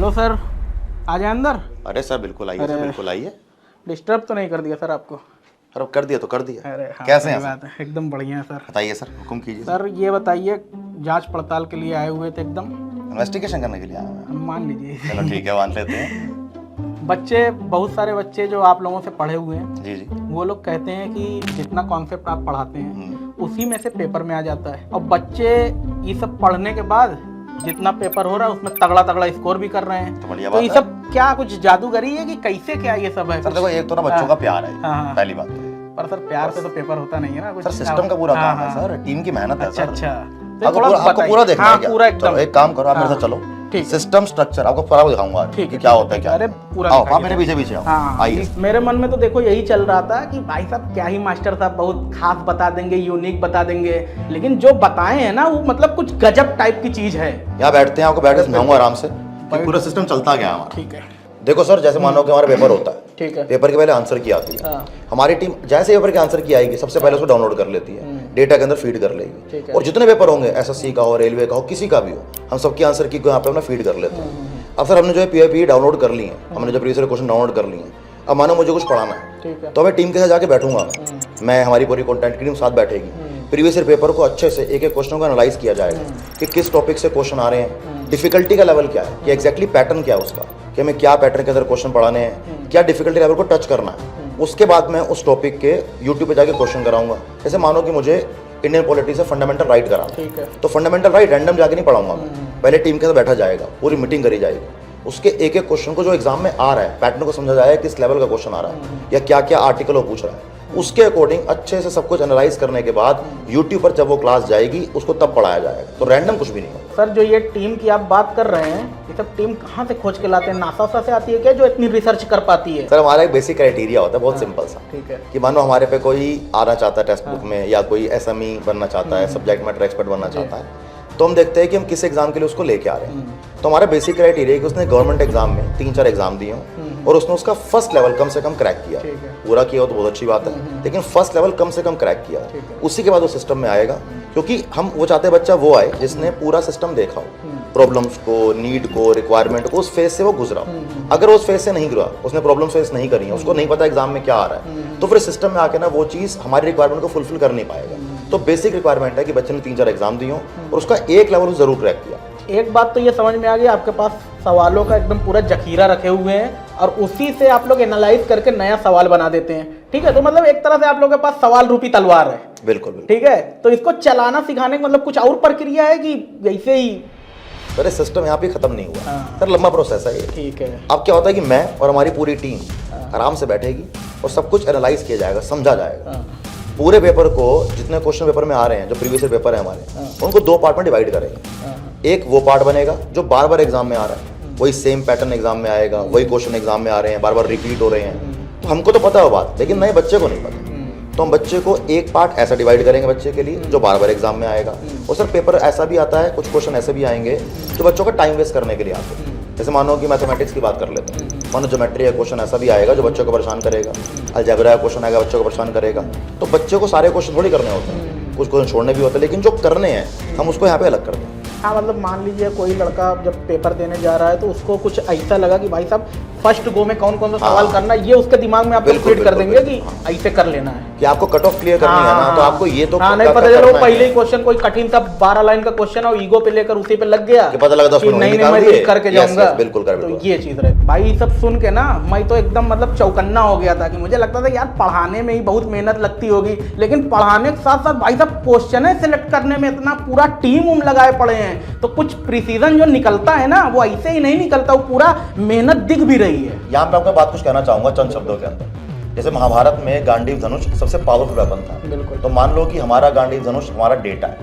Hello sir, आ जाए अंदर। अरे सर बिल्कुल आइए सर, बिल्कुल आइए। डिस्टर्ब तो नहीं कर दिया सर आपको? अरे कर दिया तो कर दिया। अरे हाँ, कैसे हैं सही सर? बात है, एकदम बढ़िया है सर। बताइए सर, हुक्म कीजिए। सर ये बताइए, जांच पड़ताल के लिए आए हुए थे एकदम। इन्वेस्टिगेशन करने के लिए आया हूं मैं। मान लीजिए। चलो ठीक है, मान लेते हैं। बच्चे, बहुत सारे बच्चे जो आप लोगों से पढ़े हुए हैं, जी जी। वो लोग कहते हैं कि जितना कॉन्सेप्ट आप पढ़ाते हैं उसी में से पेपर में आ जाता है, और बच्चे ये सब पढ़ने के बाद जितना पेपर हो रहा है उसमें तगड़ा तगड़ा स्कोर भी कर रहे हैं। तो बढ़िया तो बात ये है। सब क्या कुछ जादूगरी है कि कैसे, क्या ये सब है? सर देखो, एक तो ना बच्चों का प्यार है, हाँ। पहली बात तो। पर सर प्यार से तो पेपर होता नहीं है ना कुछ। सर सिस्टम का पूरा हाँ, काम है हाँ। सर, टीम की मेहनत है अच्छा सर। अच्छा, आपको पूरा देखना है क्या? पूरा एकदम। चलो एक काम करो, आप मेरे हाँ, साथ चलो। ठीक। सिस्टम स्ट्रक्चर आपको पूरा दिखाऊंगा ठीक कि है, क्या होता है क्या। अरे पूरा आओ, दिखाइए। आप मेरे पीछे पीछे आओ। हाँ, आइए। मेरे मन में तो देखो यही चल रहा था कि भाई साहब क्या ही मास्टर साहब बहुत खास बता देंगे, यूनिक बता देंगे, लेकिन जो बताए हैं ना वो मतलब कुछ गजब टाइप की चीज है। यहाँ बैठते हैं, आपको बैठ के समझाऊंगा आराम से कि पूरा सिस्टम चलता क्या है हमारा। ठीक है। देखो सर, जैसे मान लो कि हमारा पेपर होता है, ठीक है। पेपर के पहले आंसर की आती है। हाँ। हमारी टीम जैसे पेपर के आंसर की आएगी सबसे पहले उसको डाउनलोड कर लेती है, डेटा के अंदर फीड कर ठीक लेगी, है। और जितने पेपर होंगे एसएससी का हो, रेलवे का हो, किसी का भी हो, हम सबकी आंसर की को यहाँ पे अपना फीड कर लेते हैं। अब सर हमने जो है पीआईपी डाउनलोड कर ली है, हमने जो प्रीवियस क्वेश्चन डाउनलोड कर लिए हैं। अब मानो मुझे कुछ पढ़ाना है, ठीक है। तो मैं टीम के साथ जाके बैठूंगा, मैं, हमारी पूरी कंटेंट की टीम साथ बैठेगी। प्रीवियस ईयर पेपर को अच्छे से एक एक क्वेश्चन को एनालाइज किया जाएगा कि किस टॉपिक से क्वेश्चन आ रहे हैं, डिफिकल्टी का लेवल क्या है, कि एग्जैक्टली पैटर्न क्या है उसका, कि हमें क्या पैटर्न के अंदर क्वेश्चन पढ़ाने हैं, क्या डिफिकल्टी लेवल को टच करना है। उसके बाद मैं उस टॉपिक के यूट्यूब पे जाके क्वेश्चन कराऊंगा। जैसे मानो कि मुझे इंडियन पॉलिटी से फंडामेंटल राइट कराना, ठीक है। तो फंडामेंटल राइट रैंडम जाके नहीं पढ़ाऊंगा मैं, पहले टीम के साथ बैठा जाएगा, पूरी मीटिंग करी जाएगी, उसके एक एक क्वेश्चन को जो एग्जाम में आ रहा है पैटर्न को समझा जाएगा, किस लेवल का क्वेश्चन आ रहा है या क्या क्या आर्टिकल वो पूछ रहा है, उसके अकॉर्डिंग अच्छे से सब कुछ एनालाइज करने के बाद यूट्यूब पर जब वो क्लास जाएगी उसको तब पढ़ाया जाएगा। तो रैंडम कुछ भी नहीं होगा। सर जो ये टीम की आप बात कर रहे हैं, ये सब टीम कहाँ से खोज के लाते हैं? नासा से आती है क्या जो इतनी रिसर्च कर पाती है? सर हमारा एक बेसिक क्राइटेरिया होता है, बहुत सिंपल सा, ठीक है। कि मानो हमारे पे कोई आना चाहता है टेक्स्ट बुक में, या कोई एसएमई बनना चाहता है, सब्जेक्ट मैटर एक्सपर्ट बनना चाहता है, तो हम देखते हैं कि हम किस एग्जाम के लिए उसको लेके आ रहे हैं। तो हमारा बेसिक क्राइटेरिया है कि उसने गवर्नमेंट एग्जाम में 3-4 एग्जाम दिए हों और उसने उसका फर्स्ट लेवल कम से कम क्रैक किया। ठीक है। पूरा किया हो तो बहुत अच्छी बात है, लेकिन फर्स्ट लेवल कम से कम क्रैक किया, उसी के बाद वो सिस्टम में आएगा। क्योंकि हम वो चाहते हैं बच्चा वो आए जिसने पूरा सिस्टम देखा हो, प्रॉब्लम्स को, नीड को, रिक्वायरमेंट को, उस फेज से वो गुजरा हो। अगर उस फेज से नहीं गुजरा, उसने प्रॉब्लम फेस नहीं करी है, उसको नहीं पता एग्जाम में क्या आ रहा है, तो फिर सिस्टम में आके ना वो चीज़ हमारी रिक्वायरमेंट को फुलफिल कर नहीं पाएगा। तो बेसिक रिक्वायरमेंट है कि बच्चे ने 3-4 एग्जाम दिए हों और उसका एक लेवल जरूर क्रैक किया। एक बात तो ये समझ में आ गई, आपके पास सवालों का एकदम पूरा जखीरा रखे हुए हैं और उसी से आप लोग एनालाइज करके नया सवाल बना देते हैं। ठीक है, तो मतलब एक तरह से आप लोगों के पास सवाल रूपी तलवार है। बिल्कुल बिल्कुल। ठीक है, तो इसको चलाना सिखाने का मतलब कुछ और प्रक्रिया है कि ऐसे ही? अरे सिस्टम यहाँ पे खत्म नहीं हुआ हाँ। सर, लंबा प्रोसेस है ये। ठीक है। अब क्या होता है कि मैं और हमारी पूरी टीम आराम से बैठेगी और सब कुछ एनालाइज किया जाएगा, समझा जाएगा। पूरे पेपर को, जितने क्वेश्चन पेपर में आ रहे हैं, जो प्रीवियस पेपर है हमारे, उनको 2 पार्ट में डिवाइड करेंगे। एक वो पार्ट बनेगा जो बार बार एग्जाम में आ रहा है, वही सेम पैटर्न एग्जाम में आएगा, वही क्वेश्चन एग्जाम में आ रहे हैं, बार बार रिपीट हो रहे हैं। तो हमको तो पता है वो बात, लेकिन नए बच्चे को नहीं पता। तो हम बच्चे को एक पार्ट ऐसा डिवाइड करेंगे बच्चे के लिए जो बार बार एग्जाम में आएगा। और सर पेपर ऐसा भी आता है, कुछ क्वेश्चन ऐसे भी आएंगे जो बच्चों का टाइम वेस्ट करने के लिए आते हैं। जैसे मानो कि मैथमेटिक्स की बात कर लेते हैं, मानो ज्योमेट्री का क्वेश्चन ऐसा भी आएगा जो बच्चों को परेशान करेगा, अलजेब्रा का क्वेश्चन आएगा बच्चों को परेशान करेगा। तो बच्चे को सारे क्वेश्चन थोड़ी करने होते हैं, कुछ क्वेश्चन छोड़ने भी होते हैं, लेकिन जो करने हैं हम उसको यहाँ पे अलग कर दें। हाँ, मतलब मान लीजिए कोई लड़का जब पेपर देने जा रहा है तो उसको कुछ ऐसा लगा कि भाई साहब फर्स्ट गो में कौन कौन सा सवाल करना है, ये उसके दिमाग में आप फीड कर देंगे कि ऐसे कर लेना है, कि आपको कट ऑफ क्लियर करनी है ना, तो आपको ये तो हाँ, नहीं पता चलो पहले ही क्वेश्चन कोई कठिन सा 12 लाइन का क्वेश्चन और ईगो पे लेकर उसी पे लग गया, पता लगा 10 मिनट नहीं निकाल मैं दिए, करके जाऊंगा। बिल्कुल कर। तो ये चीज रहे भाई, सब सुन के ना मैं तो एकदम मतलब चौकन्ना हो गया था कि मुझे लगता था यार पढ़ाने में ही बहुत मेहनत लगती होगी, लेकिन पढ़ाने के साथ साथ भाई साहब क्वेश्चन है सिलेक्ट करने में इतना पूरा टीम लगाए पड़े हैं, तो कुछ प्रिसीजन जो निकलता है ना वो ऐसे ही नहीं निकलता, वो पूरा मेहनत दिख भी रही है। यहाँ पे आपको बात कुछ कहना चाहूंगा चंद शब्दों के अंदर। जैसे महाभारत में गांडीव धनुष सबसे पावरफुल वेपन था, बिल्कुल। तो मान लो कि हमारा गांडीव धनुष हमारा डेटा है,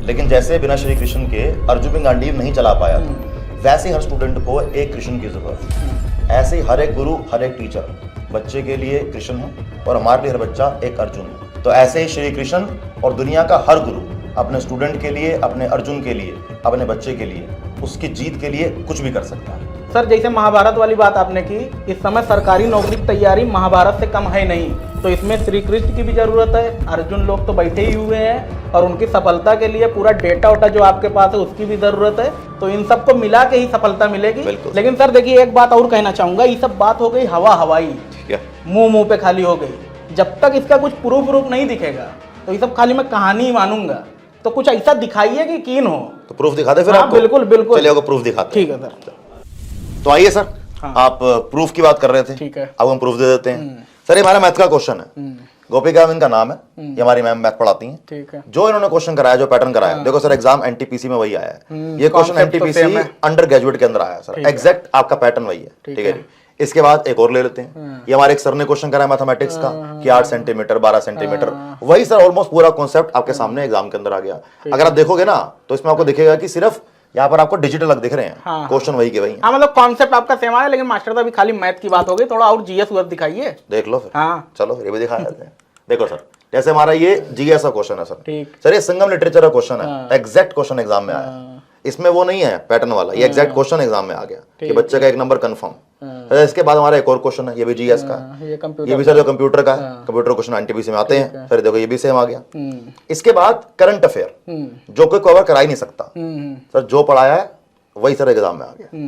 लेकिन जैसे बिना श्री कृष्ण के अर्जुन भी गांडीव नहीं चला पाया था, वैसे हर स्टूडेंट को एक कृष्ण की जरूरत है। ऐसे ही हर एक गुरु, हर एक टीचर बच्चे के लिए कृष्ण है और हमारे लिए हर बच्चा एक अर्जुन है। तो ऐसे ही श्री कृष्ण और दुनिया का हर गुरु अपने स्टूडेंट के लिए, अपने अर्जुन के लिए, अपने बच्चे के लिए, उसकी जीत के लिए कुछ भी कर सकता है। सर जैसे महाभारत वाली बात आपने की, इस समय सरकारी नौकरी की तैयारी महाभारत से कम है नहीं, तो इसमें श्री कृष्ण की भी जरूरत है, अर्जुन लोग तो बैठे ही हुए हैं और उनकी सफलता के लिए पूरा डेटा वोटा जो आपके पास है उसकी भी जरूरत है, तो इन सबको मिला के ही सफलता मिलेगी। लेकिन सर देखिए एक बात और कहना चाहूंगा, ये सब बात हो गई हवा हवाई, मुंह पे खाली हो गई। जब तक इसका कुछ प्रूफ नहीं दिखेगा तो ये सब खाली मैं कहानी ही मानूंगा। तो कुछ ऐसा दिखाइए कि कीन हो। तो प्रूफ दिखा दे फिर आपको? बिल्कुल बिल्कुल, चलिए प्रूफ दिखाते हैं। ठीक है सर। तो आइए सर, आप प्रूफ की बात कर रहे थे, ठीक है, अब हम प्रूफ दे देते हैं। सर ये हमारा मैथ का क्वेश्चन है, गोपिका इनका नाम है, ये हमारी मैम मैथ पढ़ाती हैं। ठीक है। जो इन्होंने क्वेश्चन कराया, जो पैटर्न कराया, देखो सर एग्जाम एनटीपीसी में वही आया है, ये क्वेश्चन एनटीपीसी अंडर ग्रेजुएट के अंदर आया सर, एग्जैक्ट आपका पैटर्न वही है। ठीक है। इसके बाद एक और ले लेते हैं, ये हमारे एक सर ने क्वेश्चन कराया मैथमेटिक्स का कि 8 सेंटीमीटर 12 सेंटीमीटर, वही सर ऑलमोस्ट पूरा कॉन्सेप्ट आपके सामने एग्जाम के अंदर आ गया। अगर आप देखोगे ना तो इसमें आपको दिखेगा कि सिर्फ यहाँ पर आपको डिजिटल अलग दिख रहे हैं, क्वेश्चन वही के वही। हाँ मतलब कॉन्सेप्ट आपका सेम है, लेकिन मास्टर साहब खाली मैथ की बात हो गई, थोड़ा और जीएस वर्क दिखाइए। देख लो फिर। हाँ चलो ये भी दिखा देते हैं। देखो सर जैसे हमारा ये जीएस का क्वेश्चन है सर, सर ये संगम लिटरेचर का क्वेश्चन है, एग्जैक्ट क्वेश्चन एग्जाम में आया, इसमें वो नहीं है पैटर्न वाला, ये एग्जैक्ट क्वेश्चन एग्जाम में आ गया कि बच्चे का 1 नंबर कंफर्म। इसके बाद हमारा एक और क्वेश्चन है, ये भी जीएस का, ये भी सर जो कंप्यूटर का है, कंप्यूटर क्वेश्चन एनटीपीसी में आते हैं। फिर देखो ये भी सेम आ गया। इसके बाद करंट अफेयर, जो कोई कवर करा ही नहीं सकता सर, जो पढ़ाया है वही सर एग्जाम में आ गया।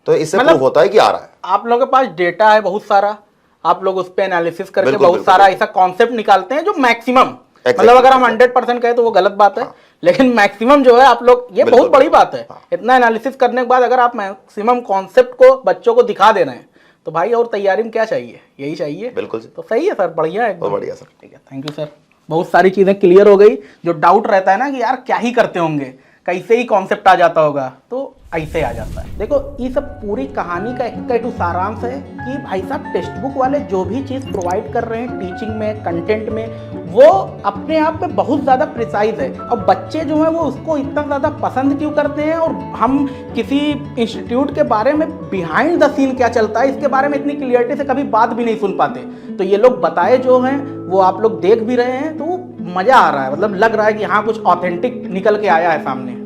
तो इससे प्रूफ होता है कि आ रहा है। आप लोगों के पास डेटा है बहुत सारा, आप लोग उस पर एनालिसिस करके बहुत सारा ऐसा कॉन्सेप्ट निकालते हैं जो मैक्सिमम, मतलब अगर हम 100% कहें तो वो गलत बात है, लेकिन मैक्सिमम जो है आप लोग, ये बहुत बड़ी बात है। इतना एनालिसिस करने के बाद अगर आप मैक्सिमम कॉन्सेप्ट को बच्चों को दिखा दे रहे हैं तो भाई और तैयारी में क्या चाहिए, यही चाहिए। बिल्कुल तो सही है सर, बढ़िया है, बहुत बढ़िया सर। ठीक है, थैंक यू सर। बहुत सारी चीजें क्लियर हो गई। जो डाउट रहता है ना कि यार क्या ही करते होंगे, कैसे ही कॉन्सेप्ट आ जाता होगा, तो ऐसे आ जाता है। देखो ये सब पूरी कहानी का एक सारांश है कि भाई साहब टेक्स्ट बुक वाले जो भी चीज़ प्रोवाइड कर रहे हैं टीचिंग में, कंटेंट में, वो अपने आप में बहुत ज़्यादा प्रिसाइज है। और बच्चे जो हैं वो उसको इतना ज़्यादा पसंद क्यों करते हैं, और हम किसी इंस्टीट्यूट के बारे में बिहाइंड द सीन क्या चलता है इसके बारे में इतनी क्लियरिटी से कभी बात भी नहीं सुन पाते। तो ये लोग बताए जो हैं वो आप लोग देख भी रहे हैं, तो मज़ा आ रहा है, मतलब लग रहा है कि हाँ कुछ ऑथेंटिक निकल के आया है सामने।